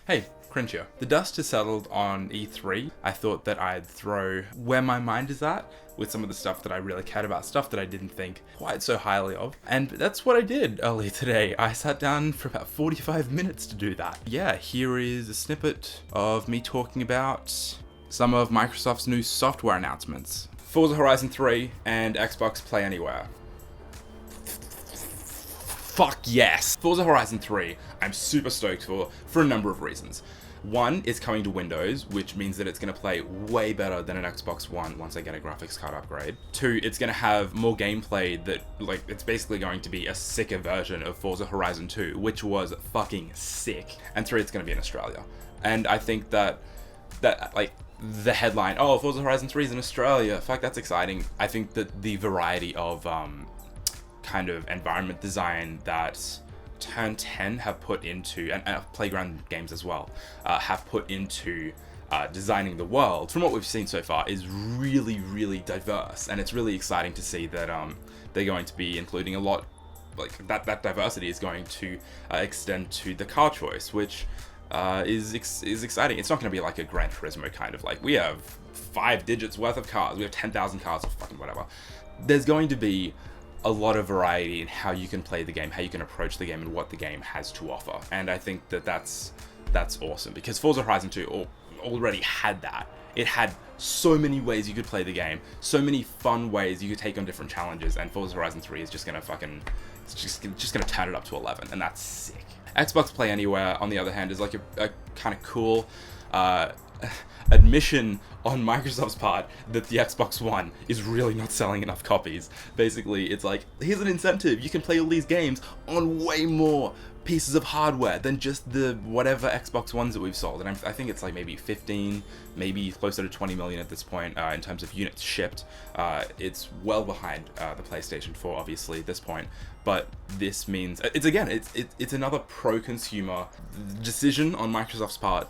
Hey, Cringe here. The dust has settled on E3. I thought that I'd throw where my mind is at with some of the stuff that I really cared about, stuff that I didn't think quite so highly of. And that's what I did earlier today. I sat down for about 45 minutes to do that. Yeah, here is a snippet of me talking about some of Microsoft's new software announcements. foRZA Horizon 3 and Xbox Play Anywhere. Fuck yes! foRZA Horizon 3, I'm super stoked for a number of reasons. One, it's coming to Windows, which means that it's going to play way better than an Xbox One once I get a graphics card upgrade. Two, it's going to have more gameplay that, it's basically going to be a sicker version of foRZA Horizon 2, which was fucking sick. And three, it's going to be in Australia. And I think that the headline, oh, foRZA Horizon 3 is in Australia, fuck, that's exciting. I think that the variety of, kind of environment design that Turn 10 have put into, and Playground Games as well, have put into designing the world, from what we've seen so far, is really, really diverse. And it's really exciting to see that they're going to be including a lot, that diversity is going to extend to the car choice, which is exciting. It's not going to be like a Gran Turismo kind of we have 5 digits worth of cars, we have 10,000 cars or fucking whatever. There's going to be a lot of variety in how you can play the game, how you can approach the game, and what the game has to offer. And I think that that's awesome, because foRZA Horizon 2 already had that. It had so many ways you could play the game, so many fun ways you could take on different challenges, and foRZA Horizon 3 is just gonna turn it up to 11, and that's sick. Xbox Play Anywhere, on the other hand, is like a kind of cool admission on Microsoft's part that the Xbox One is really not selling enough copies. Basically, it's like, here's an incentive. You can play all these games on way more pieces of hardware than just the whatever Xbox Ones that we've sold. And I think it's maybe 15, maybe closer to 20 million at this point in terms of units shipped. It's well behind the PlayStation 4, obviously, at this point. But this means, it's another pro-consumer decision on Microsoft's part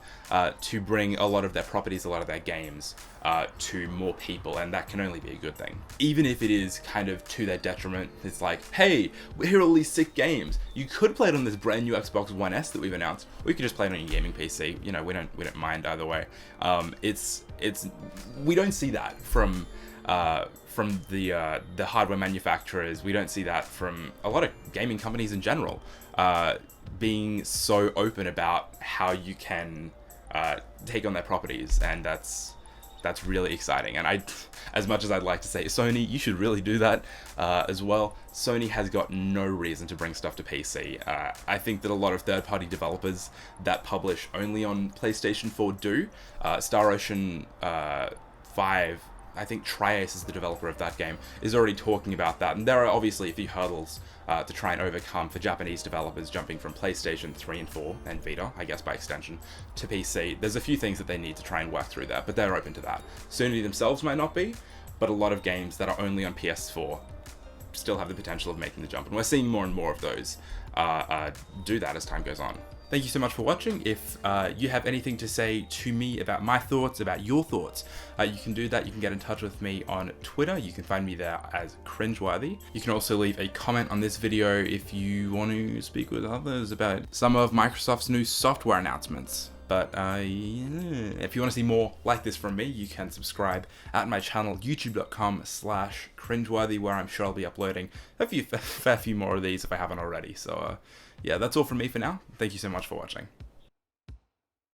to bring a lot of their properties, a lot of their games to more people, and that can only be a good thing. Even if it is kind of to their detriment, it's like, hey, here are all these sick games. You could play it on this brand new Xbox One S that we've announced, or you could just play it on your gaming PC. You know, we don't mind either way. We don't see that from the hardware manufacturers. We don't see that from a lot of gaming companies in general, being so open about how you can take on their properties, and that's really exciting. And as much as I'd like to say, Sony, you should really do that as well, Sony has got no reason to bring stuff to PC. I think that a lot of third-party developers that publish only on PlayStation 4 do. Star Ocean 5, I think Tri-Ace is the developer of that game, is already talking about that. And there are obviously a few hurdles to try and overcome for Japanese developers jumping from PlayStation 3 and 4, and Vita, I guess by extension, to PC. There's a few things that they need to try and work through there, but they're open to that. Sony themselves might not be, but a lot of games that are only on PS4 still have the potential of making the jump. And we're seeing more and more of those do that as time goes on. Thank you so much for watching. If you have anything to say to me about my thoughts, about your thoughts, you can do that. You can get in touch with me on Twitter. You can find me there as Cringeworthy. You can also leave a comment on this video if you want to speak with others about some of Microsoft's new software announcements. But if you want to see more like this from me, you can subscribe at my channel, youtube.com/cringeworthy, where I'm sure I'll be uploading a fair few more of these if I haven't already. So yeah, that's all from me for now. Thank you so much for watching.